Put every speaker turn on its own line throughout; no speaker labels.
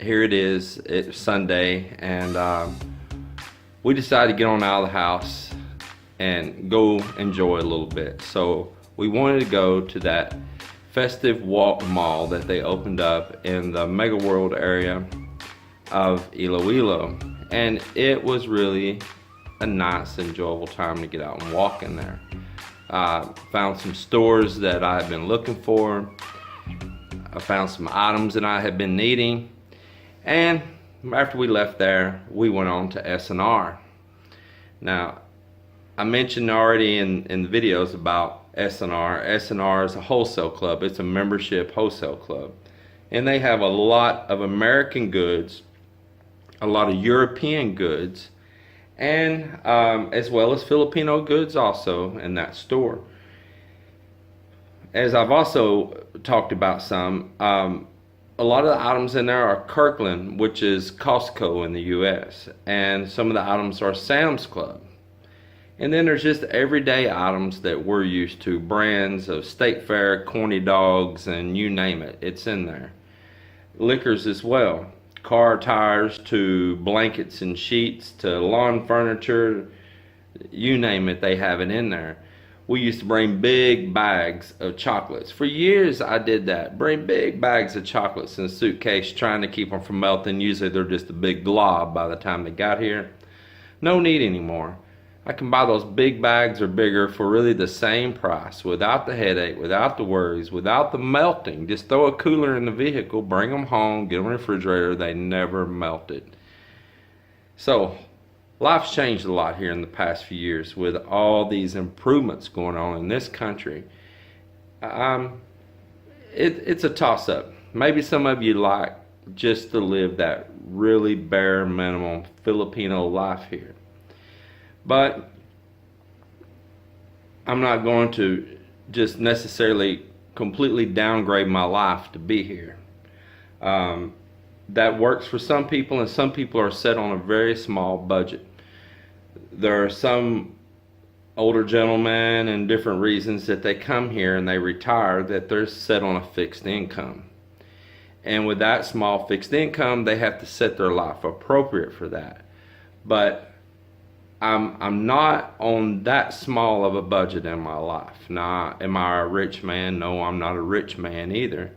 here it is. It's Sunday, and we decided to get on out of the house and go enjoy a little bit. So we wanted to go to that festive walk mall that they opened up in the Mega World area of Iloilo, and it was really a nice, enjoyable time to get out and walk in there. Found some stores that I had been looking for. I found some items that I had been needing, and after we left there, we went on to S&R. Now, I mentioned already in the videos about S&R. S&R is a wholesale club. It's a membership wholesale club, and they have a lot of American goods, a lot of European goods, and as well as Filipino goods also in that store. As I've also talked about some, a lot of the items in there are Kirkland, which is Costco in the US, and some of the items are Sam's Club. And then there's just everyday items that we're used to, brands of State Fair, Corny Dogs, and you name it, it's in there. Liquors as well, car tires to blankets and sheets to lawn furniture, you name it, they have it in there. We used to bring big bags of chocolates. For years I did that, bring big bags of chocolates in a suitcase trying to keep them from melting. Usually they're just a big glob by the time they got here. No need anymore. I can buy those big bags or bigger for really the same price, without the headache, without the worries, without the melting. Just throw a cooler in the vehicle, bring them home, get them in the refrigerator, they never melted. So, life's changed a lot here in the past few years with all these improvements going on in this country. It's a toss-up. Maybe some of you like just to live that really bare minimum Filipino life here. But I'm not going to just necessarily completely downgrade my life to be here. That works for some people, and some people are set on a very small budget. There are some older gentlemen and different reasons that they come here and they retire that they're set on a fixed income. And with that small fixed income, they have to set their life appropriate for that. But I'm not on that small of a budget in my life. Now, am I a rich man? No, I'm not a rich man either.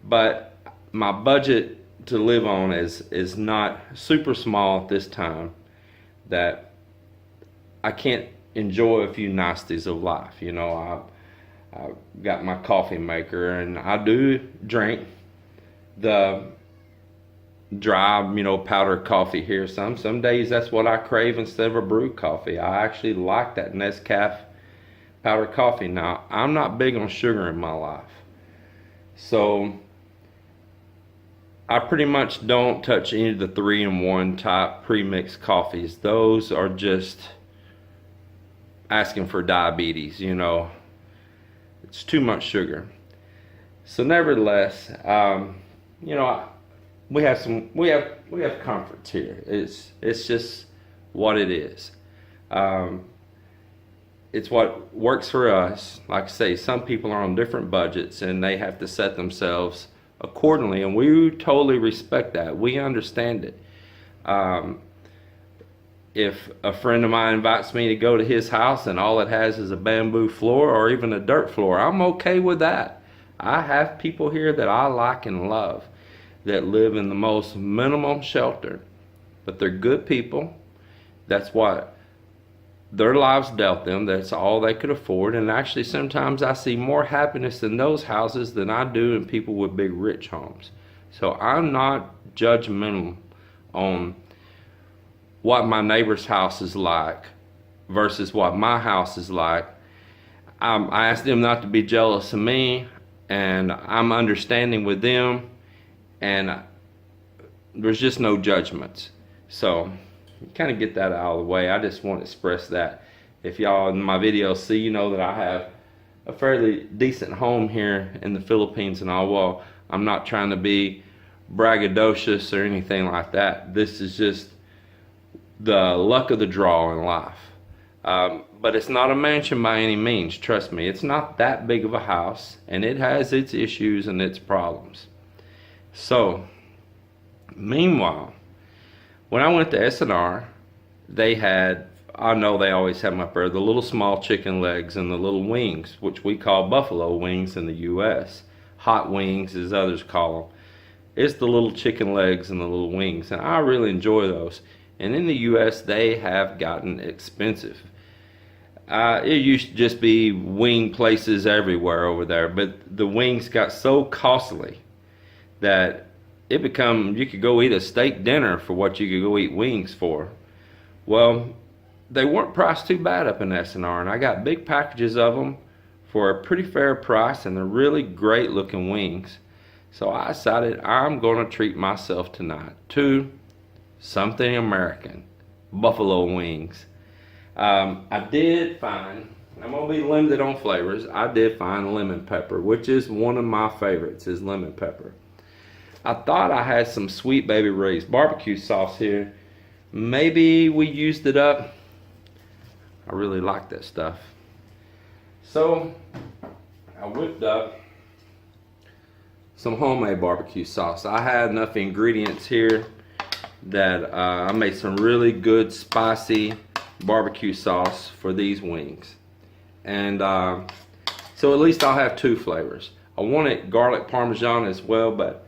But my budget to live on is not super small at this time, that I can't enjoy a few niceties of life. You know, I've got my coffee maker, and I do drink the dry, powdered coffee here. Some days that's what I crave instead of a brewed coffee. I actually like that Nescafe powdered coffee. Now, I'm not big on sugar in my life, so I pretty much don't touch any of the 3-in-1 type pre-mixed coffees. Those are just asking for diabetes, It's too much sugar. So nevertheless, we have comforts here. It's just what it is. It's what works for us. Like I say, some people are on different budgets and they have to set themselves accordingly, and we totally respect that. We understand it. If a friend of mine invites me to go to his house and all it has is a bamboo floor or even a dirt floor, I'm okay with that. I have people here that I like and love that live in the most minimum shelter, but they're good people. That's what their lives dealt them. That's all they could afford. And actually, sometimes I see more happiness in those houses than I do in people with big rich homes. So I'm not judgmental on what my neighbor's house is like versus what my house is like. I ask them not to be jealous of me, and I'm understanding with them, and there's just no judgments. So kind of get that out of the way. I just want to express that. If y'all in my videos see, that I have a fairly decent home here in the Philippines and all. Well, I'm not trying to be braggadocious or anything like that. This is just the luck of the draw in life. But it's not a mansion by any means. Trust me, it's not that big of a house, and it has its issues and its problems. So Meanwhile, when I went to SNR, they had, I know they always have them up there, the little small chicken legs and the little wings, which we call buffalo wings in the U.S. Hot wings, as others call them. It's the little chicken legs and the little wings, and I really enjoy those. And in the U.S., they have gotten expensive. It used to just be wing places everywhere over there, but the wings got so costly that it become, you could go eat a steak dinner for what you could go eat wings for. Well, they weren't priced too bad up in SNR, and I got big packages of them for a pretty fair price, and they're really great looking wings. So I decided I'm going to treat myself tonight to something American, buffalo wings. I did find, I'm going to be limited on flavors, I did find lemon pepper, which is one of my favorites, is lemon pepper. I thought I had some Sweet Baby Ray's barbecue sauce here. Maybe we used it up. I really like that stuff. So I whipped up some homemade barbecue sauce. I had enough ingredients here that I made some really good spicy barbecue sauce for these wings. And so at least I'll have two flavors. I wanted garlic parmesan as well, but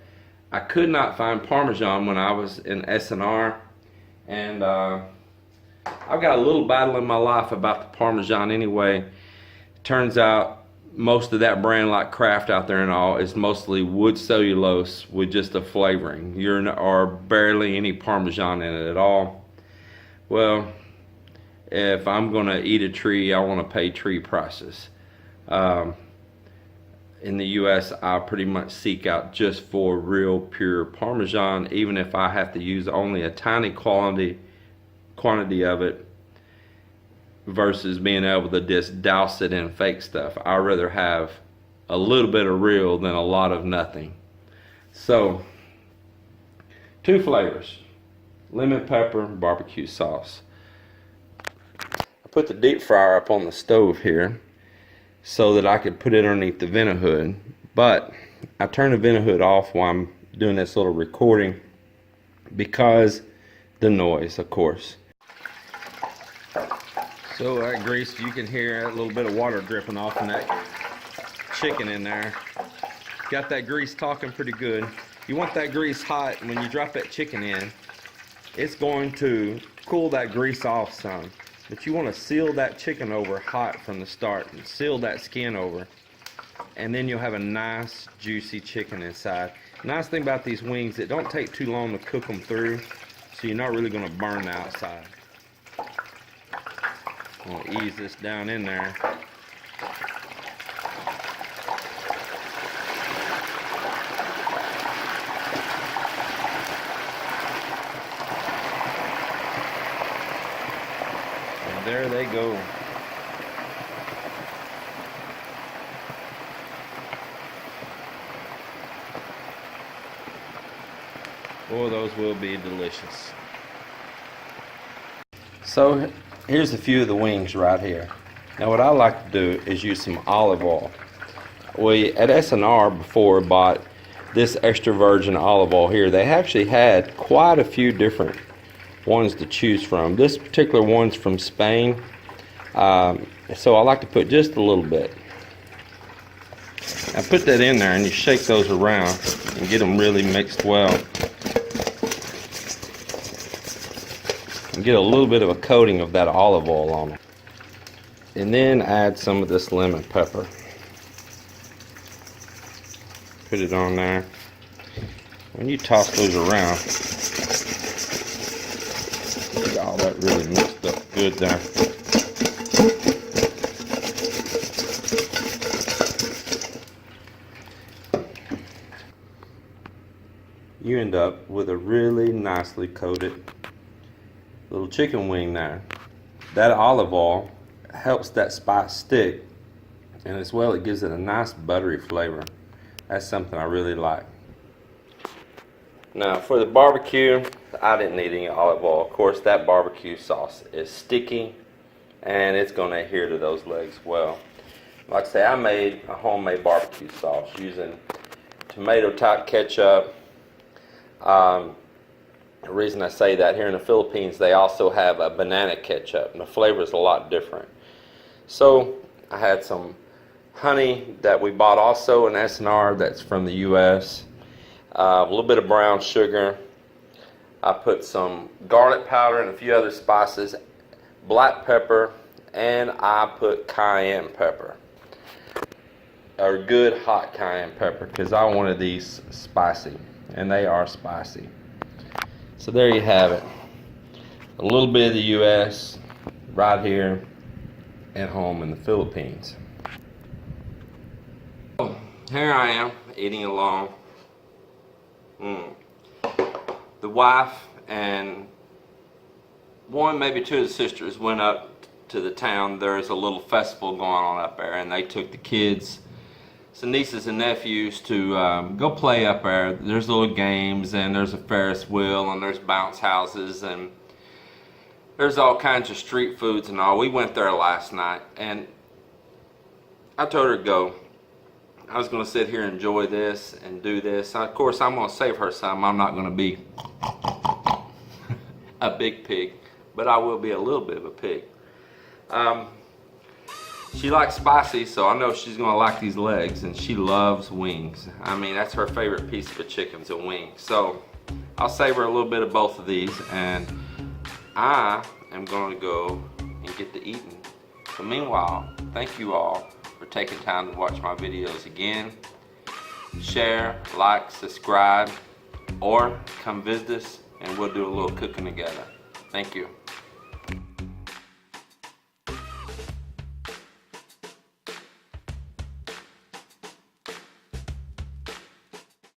I could not find parmesan when I was in SNR. And I've got a little battle in my life about the parmesan anyway. Turns out most of that brand, like Kraft out there and all, is mostly wood cellulose with just a flavoring. Or barely any parmesan in it at all. Well, if I'm gonna eat a tree, I want to pay tree prices. In the US, I pretty much seek out just for real pure parmesan, even if I have to use only a tiny quantity of it, versus being able to just douse it in fake stuff. I'd rather have a little bit of real than a lot of nothing. So, two flavors, lemon pepper, barbecue sauce. I put the deep fryer up on the stove here so that I could put it underneath the vent hood, but I turned the vent hood off while I'm doing this little recording because the noise, of course. So that grease, you can hear a little bit of water dripping off from that chicken in there. Got that grease talking pretty good. You want that grease hot. When you drop that chicken in, it's going to cool that grease off some. But you want to seal that chicken over hot from the start, and seal that skin over, and then you'll have a nice juicy chicken inside. Nice thing about these wings, it don't take too long to cook them through, so you're not really going to burn the outside. I'm going to ease this down in there. And there they go. Boy, those will be delicious. So here's a few of the wings right here. Now what I like to do is use some olive oil. We at SNR before bought this extra virgin olive oil here. They actually had quite a few different ones to choose from. This particular one's from Spain, so I like to put just a little bit. I put that in there and you shake those around and get them really mixed well. And get a little bit of a coating of that olive oil on it. And then add some of this lemon pepper. Put it on there. When you toss those around, get all that really mixed up good there. You end up with a really nicely coated little chicken wing there. That olive oil helps that spice stick, and as well it gives it a nice buttery flavor. That's something I really like. Now for the barbecue, I didn't need any olive oil. Of course, that barbecue sauce is sticky and it's going to adhere to those legs well. Like I say, I made a homemade barbecue sauce using tomato type ketchup, The reason I say that, here in the Philippines they also have a banana ketchup, and the flavor is a lot different. So I had some honey that we bought also in SNR that's from the US, a little bit of brown sugar. I put some garlic powder and a few other spices, black pepper, and I put cayenne pepper, or good hot cayenne pepper, because I wanted these spicy, and they are spicy. So there you have it, a little bit of the US right here at home in the Philippines. Here I am eating along. The wife and one, maybe two of the sisters went up to the town. There's a little festival going on up there, and they took the kids, some nieces and nephews, to go play up there. There's little games, and there's a Ferris wheel, and there's bounce houses, and there's all kinds of street foods and all. We went there last night, and I told her to go. I was going to sit here and enjoy this and do this. Of course, I'm going to save her some. I'm not going to be a big pig, but I will be a little bit of a pig. She likes spicy, so I know she's going to like these legs, and she loves wings. I mean, that's her favorite piece of a chicken's a wing. So I'll save her a little bit of both of these, and I am going to go and get to eating. So meanwhile, thank you all for taking time to watch my videos again. Share, like, subscribe, or come visit us and we'll do a little cooking together. Thank you.